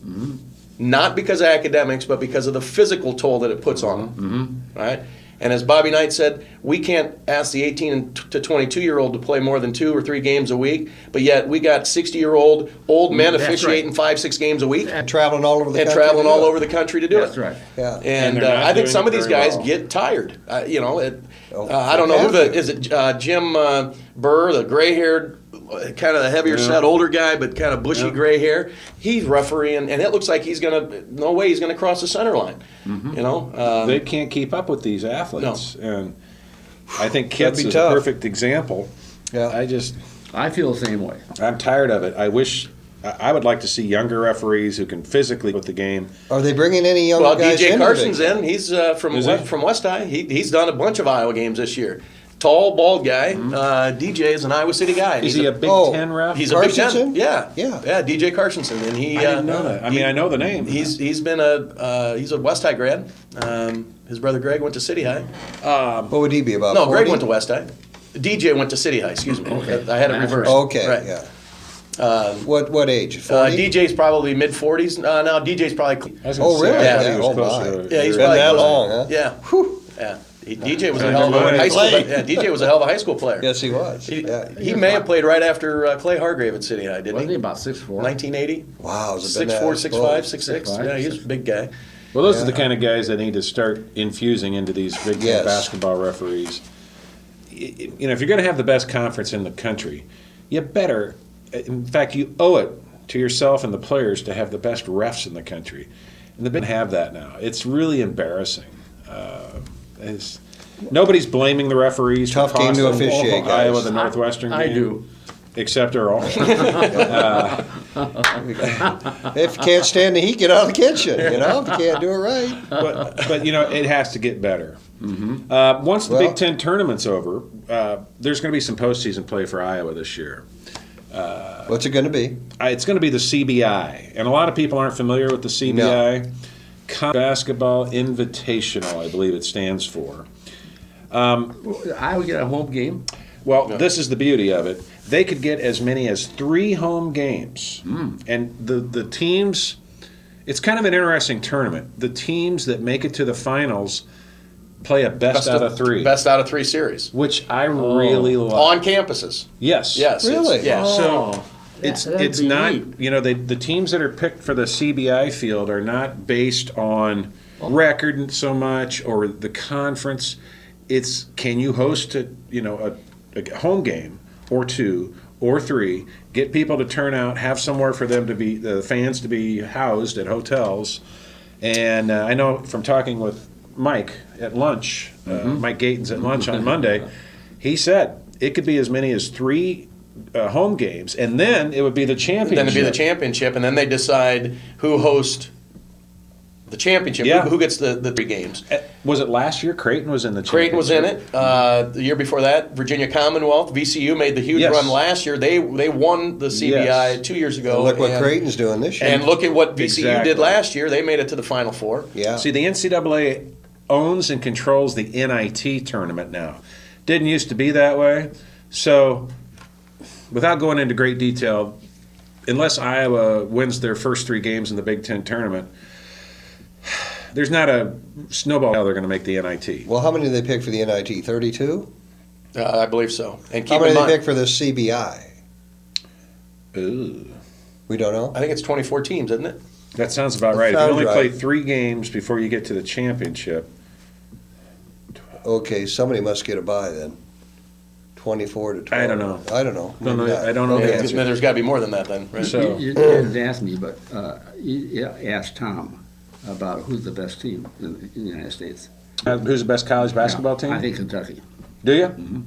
Not because of academics, but because of the physical toll that it puts on them. Right? And as Bobby Knight said, we can't ask the 18 to 22-year-old to play more than 2 or 3 games a week, but yet we got 60-year-old old men That's officiating right. 5-6 games a week And traveling all over the and country. traveling to do all it. over the country to do That's it. right. Yeah. And they're not I think doing some it of these very guys well. get tired. Oh, I don't know who they have is it Jim Burr, the gray-haired, kind of the heavier set older guy, but kind of bushy gray hair. He's refereeing, and it looks like he's no way he's gonna cross the center line. They can't keep up with these athletes, and I think That'd Kitts be is tough. a perfect example. Yeah. I feel the same way. I'm tired of it. I would like to see younger referees who can physically with the game. Are they bringing any younger Well, guys DJ into the Carson's Big Ten? in. He's Is he? from West High. He's done a bunch of Iowa games this year. Tall, bald guy. DJ is an Iowa City guy. Is he a Big Ten ref? He's a Big Ten. Carsonson? Yeah. Yeah. DJ Carsonson, and he. I didn't know that. I mean, I know the name. He's been he's a West High grad. His brother Greg went to City High. What would he be, about No, 40? Greg went to West High. DJ went to City High. Excuse me. I had it reversed. Okay, Right. yeah. What age? 40? DJ's probably mid 40s now. DJ's probably. I was gonna Oh, say, really? I thought he Yeah. was Oh, closer my. to Yeah, he's your- probably that close. long, huh? Yeah. Yeah. DJ was a I hell of remember a when high he school. played. Yeah, DJ was a hell of a high school player. Yes, he was. He, Yeah. he may have played right after Clay Hargrave at City High, didn't Wasn't he he? about 6'4"? 1980. Wow, has it been 6'4", that 6'5", close? 6'6". 6'5", Yeah, he's a big guy. Well, those are the kind of guys that need to start infusing into these Big Ten Yes. basketball referees. If you're going to have the best conference in the country, you better, in fact, you owe it to yourself and the players to have the best refs in the country. And the Big Ten have that now. It's really embarrassing. Nobody's blaming the referees. Tough for game to costing officiate, guys. Iowa the Northwestern game. I do. Except Earl. If you can't stand the heat, get out of the kitchen. If you can't do it right. But it has to get better. Once the Big Ten tournament's over, there's going to be some postseason play for Iowa this year. What's it going to be? It's going to be the CBI, and a lot of people aren't familiar with the CBI. Basketball Invitational, I believe it stands for. Iowa get a home game. Well, this is the beauty of it. They could get as many as 3 home games. And the teams, it's kind of an interesting tournament. The teams that make it to the finals play a best out of 3. Best out of 3 series. Which I really love. On campuses. Yes. Yes. Really? Yeah. So it's be not, neat. the teams that are picked for the CBI field are not based on record so much or the conference. It's, can you host a home game or 2 or 3, get people to turn out, have somewhere for them to be, the fans to be housed at hotels. And I know from talking with Mike at lunch, Mike Gatens at lunch on Monday, he said it could be as many as 3 home games, and then it would be the championship. Then it'd be the championship, and then they decide who hosts the championship. Yeah. Who gets the 3 games? Was it last year? Creighton was in the championship. Creighton was in it. The year before that, Virginia Commonwealth, VCU made the huge Yes. run last year. They won the CBI Yes. 2 years ago. Look what and, Creighton's doing this year. And look at what VCU Exactly. did last year. They made it to the Final Four. Yeah. See, the NCAA owns and controls the NIT tournament now. Didn't used to be that way. So, without going into great detail, unless Iowa wins their first 3 games in the Big Ten tournament, there's not a snowball how they're going to make the NIT. Well, how many did they pick for the NIT? 32? I believe so. And How keep many in did mind, they pick for the CBI? Ooh. We don't know. I think it's 24 teams, isn't it? That sounds about right. If you sounds only right. play 3 games before you get to the championship, Okay, somebody must get a bye then. 24 to 12. I don't know. I don't know. Don't Maybe know- not. I don't know the Yeah, answer. there's got to be more than that then, right? So- You didn't ask me, but you asked Tom about who's the best team in the United States. Who's the best college basketball team? I think Kentucky. Do you?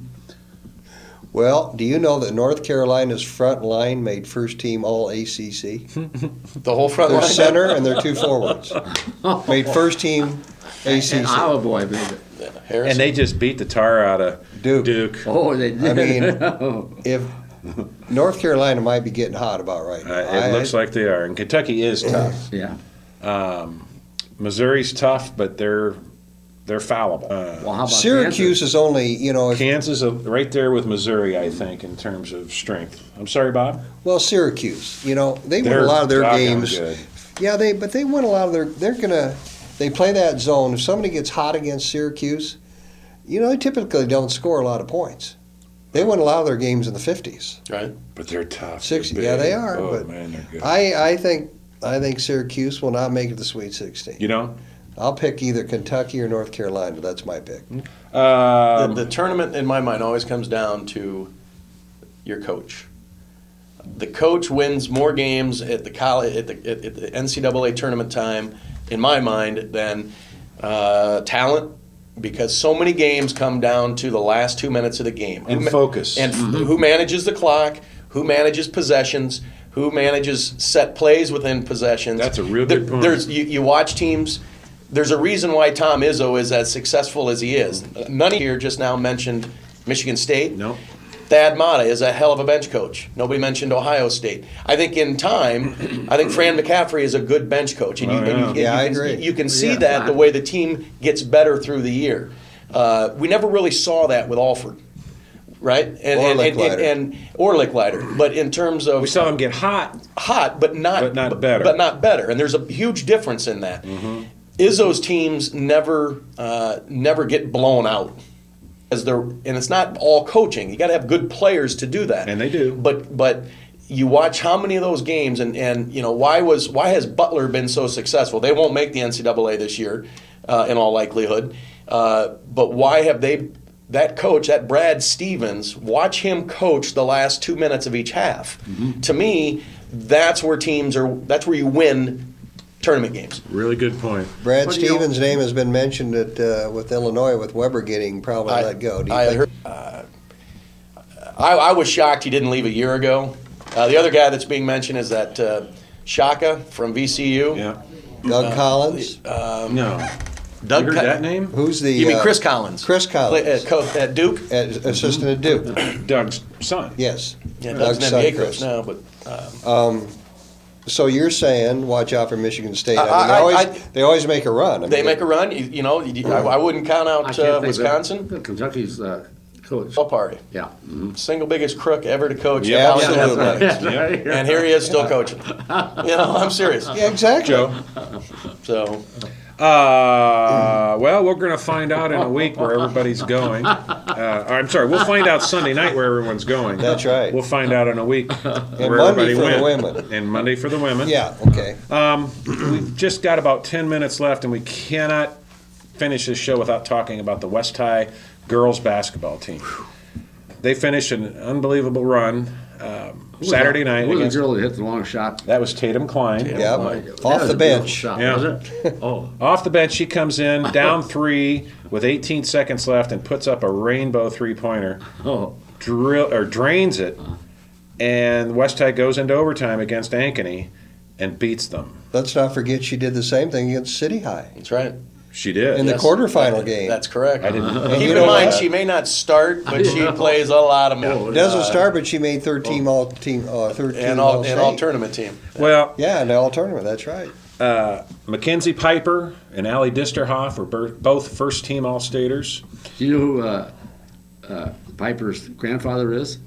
Well, do you know that North Carolina's front line made first team all ACC? The whole front Their line. center and their 2 forwards made first team ACC. And Iowa boy made it. Harrison. And they just beat the tar out of Duke. Oh, they did. I mean, if North Carolina might be getting hot about right now. it looks like they are. And Kentucky is tough. yeah. Missouri's tough, but they're fallible. Well, how about Syracuse is only, if, Kansas is right there with Missouri, I think, in terms of strength. I'm sorry, Bob. well, Syracuse, they win They're a lot of their doggone games. good. Yeah, but they win a lot of they play that zone. If somebody gets hot against Syracuse, they typically don't score a lot of points. They win a lot of their games in the 50s. Right. But they're tough. 60, They're yeah, they big. are. Oh, but man, they're good. I think Syracuse will not make it to the Sweet 16. You know? I'll pick either Kentucky or North Carolina. That's my pick. The tournament, in my mind, always comes down to your coach. The coach wins more games at the college at the NCAA tournament time, in my mind, than talent, because so many games come down to the last 2 minutes of the game. And focus. And who manages the clock, who manages possessions, who manages set plays within possessions. That's a real good point. You watch teams. There's a reason why Tom Izzo is as successful as he is. None of you here just now mentioned Michigan State. No. Thad Matta is a hell of a bench coach. Nobody mentioned Ohio State. I think in time, Fran McCaffrey is a good bench coach. And I agree. You can see that the way the team gets better through the year. We never really saw that with Alford, right? Or Licklider. But in terms of We saw them get hot. but not better. But not better. And there's a huge difference in that. Izzo's teams never get blown out. And it's not all coaching. You got to have good players to do that. And they do. But you watch how many of those games, and why has Butler been so successful? They won't make the NCAA this year, in all likelihood. But why have that coach, that Brad Stevens, watch him coach the last 2 minutes of each half? To me, that's where you win tournament games. Really good point. Brad What do you- Stevens' name has been mentioned with Illinois, with Weber getting probably let go. Do you I think? heard. I was shocked he didn't leave a year ago. The other guy that's being mentioned is that Shaka from VCU. Yeah. Doug Collins? No. Doug You heard Co- that name? Who's the? You mean Chris Collins? Chris Collins. At Duke. Assistant at Duke. Doug's son. Yes. Yeah, Doug's an son, NBA Chris. coach now, but So you're saying watch out for Michigan State? I- They always make a run. I they mean, make a run. I wouldn't count I out can't think of Wisconsin. Kentucky's coach. Party. Yeah. Single biggest crook ever to coach. Yeah, Alex absolutely. Smith. And here he is still coaching. I'm serious. Yeah, exactly. Joe. So Well, we're going to find out in a week where everybody's going. I'm sorry, we'll find out Sunday night where everyone's going. That's right. We'll find out in a week And where Monday everybody for the went. women. And Monday for the women. Yeah. Okay. We've just got about 10 minutes left, and we cannot finish this show without talking about the West High girls basketball team. They finished an unbelievable run Saturday night Who was against. the girl that hit the long shot? That was Tatum Klein. Yeah. That Off was the a beautiful bench. shot, Yeah. was it? Oh. Off the bench, she comes in, down 3 with 18 seconds left, and puts up a rainbow three-pointer. Oh. Drains it, and West High goes into overtime against Ankeny and beats them. Let's not forget she did the same thing against City High that's right. She did. in the Yes. quarterfinal game. That's correct. I didn't. And Keep you in know mind, what? she may not start, but she plays a lot of minutes. Doesn't start, but she made third team all 13 And all tournament team. Well, Yeah, in the all tournament. That's right. Mackenzie Piper and Allie Disterhoff were both first-team All-Staters. Do you know who Piper's grandfather is?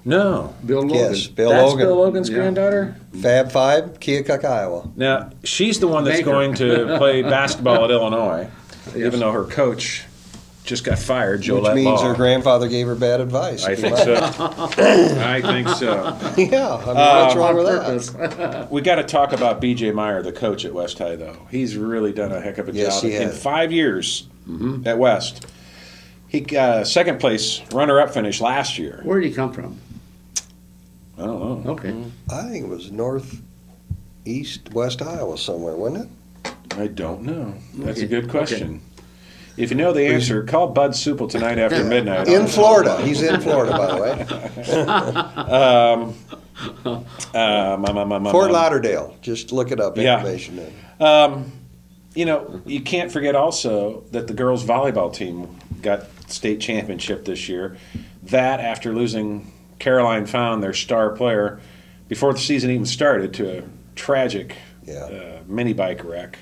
No. Bill Logan. Yes, Bill That's Logan. Bill Logan's Yeah. granddaughter? Fab Five, Keokuk, Iowa. Now, she's the one that's Baker. going to play basketball at Illinois, Yes. even though her coach just got fired, Which Jolette means Law. her grandfather gave her bad advice. I think so. I think so. Yeah, I mean, what's wrong with that? Purpose. We got to talk about B.J. Meyer, the coach at West High, though. He's really done a heck of a Yes, job he in has. 5 years at West. He got a second place runner-up finish last year. Where did he come from? I don't know. Okay. I think it was northeast West Iowa somewhere, wasn't it? I don't know. That's a Okay. good question. If you know the answer, call Bud Supple tonight after midnight. In Florida. He's in Florida, by the way. Fort Lauderdale. Just look it up. Yeah. Information in. You know, you can't forget also that the girls' volleyball team got state championship this year. That after losing Caroline Found, their star player, before the season even started, to a tragic Yeah. mini bike wreck.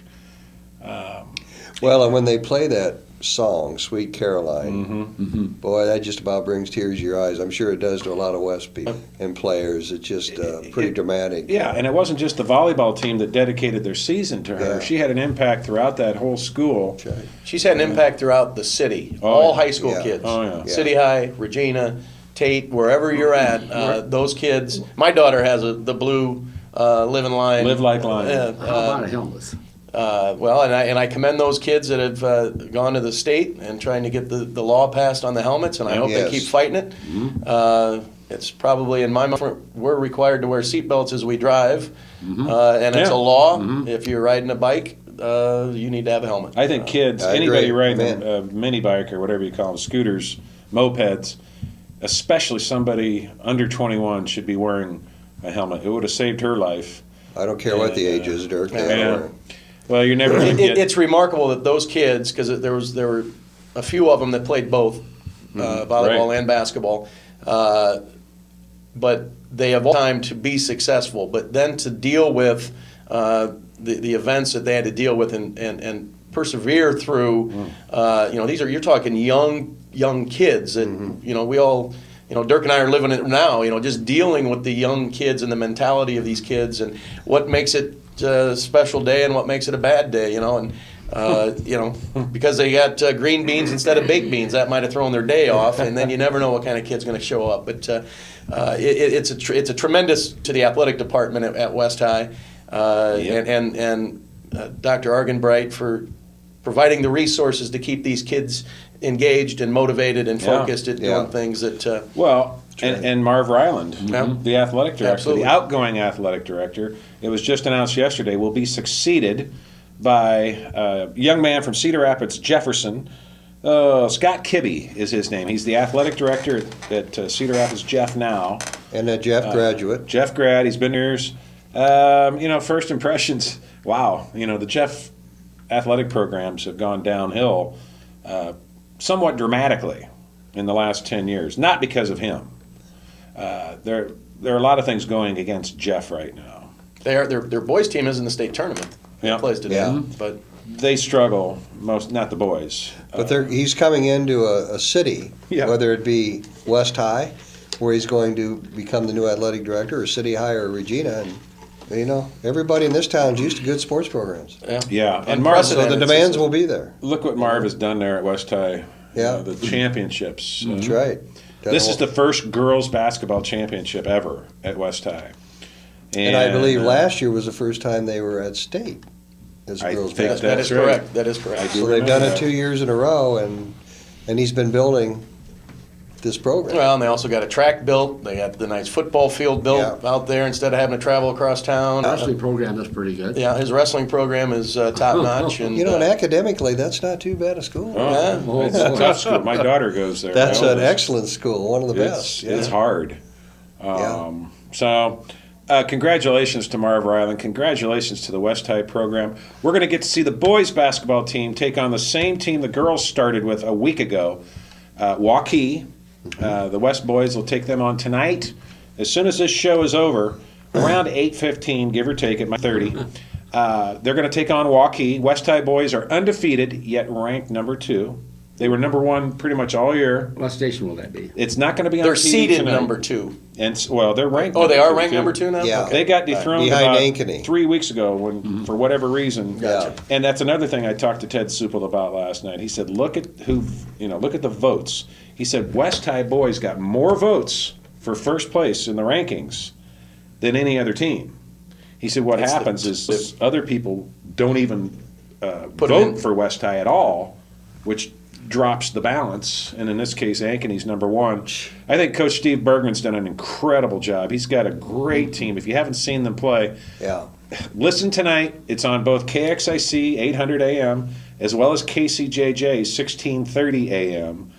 Well, and when they play that song, Sweet Caroline, Mm-hmm. boy, that just about brings tears to your eyes. I'm sure it does to a lot of West people and players. It's just pretty dramatic. Yeah, and it wasn't just the volleyball team that dedicated their season to her. Yeah. She had an impact throughout that whole school. That's right. She's had an impact throughout the city. Oh, All yeah. high school Yeah. kids. Oh, yeah. City High, Regina, Tate, wherever you're at, those kids. My daughter has the blue Live in Line. Live Like Line. How about a helmet? Well, and I commend those kids that have gone to the state and trying to get the law passed on the helmets, and I hope Yes. they keep fighting it. It's probably, in my mind, we're required to wear seatbelts as we drive, and it's Yeah. a law. If you're riding a bike, you need to have a helmet. I think kids, I anybody agree. riding Man. a mini bike or whatever you call them, scooters, mopeds, especially somebody under 21 should be wearing a helmet. It would have saved her life. I don't care what the age is, Dirk. They ought to Yeah. wear it. Well, you're never going to get... It's remarkable that those kids, because there were a few of them that played both volleyball Right. and basketball, but they have all time to be successful. But then to deal with the events that they had to deal with and persevere through, you're talking young kids, and we all. Dirk and I are living it now, just dealing with the young kids and the mentality of these kids and what makes it a special day and what makes it a bad day, because they got green beans instead of baked beans, that might have thrown their day off, and then you never know what kind of kid's going to show up. But it's a tremendous to the athletic department at West High, and Dr. Argenbright for providing the resources to keep these kids engaged and motivated and focused at doing things that Well, and Marv Ryland, the athletic director, Absolutely. the outgoing athletic director. It was just announced yesterday, will be succeeded by a young man from Cedar Rapids, Jefferson. Scott Kibbe is his name. He's the athletic director at Cedar Rapids Jeff now. And a Jeff graduate. Jeff grad, he's been years. First impressions, wow. The Jeff athletic programs have gone downhill somewhat dramatically in the last 10 years. Not because of him. There are a lot of things going against Jeff right now. Their boys team is in the state tournament. Yeah. Plays today, Yeah. but They struggle not the boys. But he's coming into a city, Yeah. whether it be West High, where he's going to become the new athletic director, or City High or Regina. And, everybody in this town is used to good sports programs. Yeah, and Marv, So the demands will be there. look what Marv has done there at West High. Yeah. The championships. That's right. This is the first girls basketball championship ever at West High. And I believe last year was the first time they were at state as a I girls' think basketball. that That's is right. correct. That is correct. I do So they've done remember it 2 years in a row, and he's been building this program. Well, and they also got a track built. They got the nice football field built Yeah. out there instead of having to travel across town. Wrestling program is pretty good. Yeah, his wrestling program is top notch. And And academically, that's not too bad a school. Oh, it's a tough school. My daughter goes there. That's My an oldest. excellent school, one of the best. It's hard. Yeah. So, congratulations to Marv Ryland. Congratulations to the West High program. We're going to get to see the boys basketball team take on the same team the girls started with a week ago, Waukee. The West boys will take them on tonight. As soon as this show is over, around 8:15, give or take, at my 30, they're going to take on Waukee. West High boys are undefeated, yet ranked number 2. They were number 1 pretty much all year. What station will that be? It's not going to be on they're TV seeded tonight. number 2. And they're ranked. Oh, they number are 2, ranked too. number 2 now. Yeah. Okay. They got dethroned Behind about Ankeny. 3 weeks ago when, for whatever reason. Gotcha. And that's another thing I talked to Ted Supel about last night. He said, look at the votes. He said West High boys got more votes for first place in the rankings than any other team. He said what That's happens is other people don't even Put 'em in. vote for West High at all, which drops the balance. And in this case, Ankeny's number 1. I think Coach Steve Bergman's done an incredible job. He's got a great team. If you haven't seen them play, Yeah. listen tonight. It's on both KXIC 800 AM as well as KCJJ 1630 AM.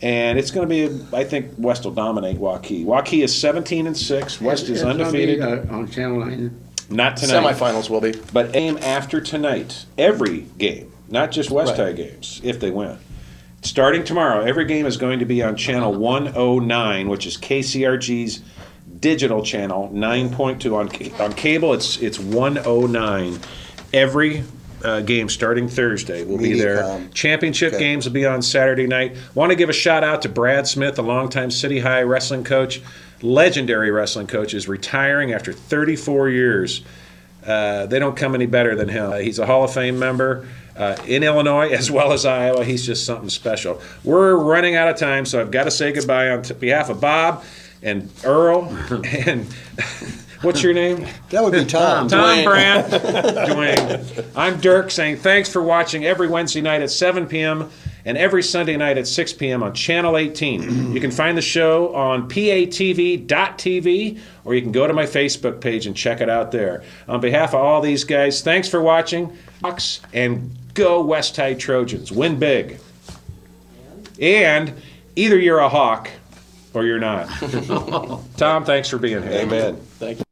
And it's going to be, I think West will dominate Waukee. Waukee is 17-6. West is It's gonna be, undefeated. on Channel 9. Not tonight. Semifinals will be. But game after tonight. Every game. Not just West Right. High games, if they win. Starting tomorrow, every game is going to be on channel 109, which is KCRG's digital channel, 9.2. On cable, it's 109. Every game starting Thursday will be there. Mediacom. Championship Okay. games will be on Saturday night. Want to give a shout out to Brad Smith, the longtime City High wrestling coach, legendary wrestling coach, is retiring after 34 years. They don't come any better than him. He's a Hall of Fame member in Illinois as well as Iowa. He's just something special. We're running out of time, so I've got to say goodbye on behalf of Bob and Earl and what's your name? That would be Tom. Tom Brandt. Dwayne. I'm Dirk saying thanks for watching every Wednesday night at 7 p.m. and every Sunday night at 6 p.m. on Channel 18. You can find the show on PATV.tv, or you can go to my Facebook page and check it out there. On behalf of all these guys, thanks for watching. And go West High Trojans. Win big. And either you're a Hawk or you're not. Tom, thanks for being here. Amen. Thank you.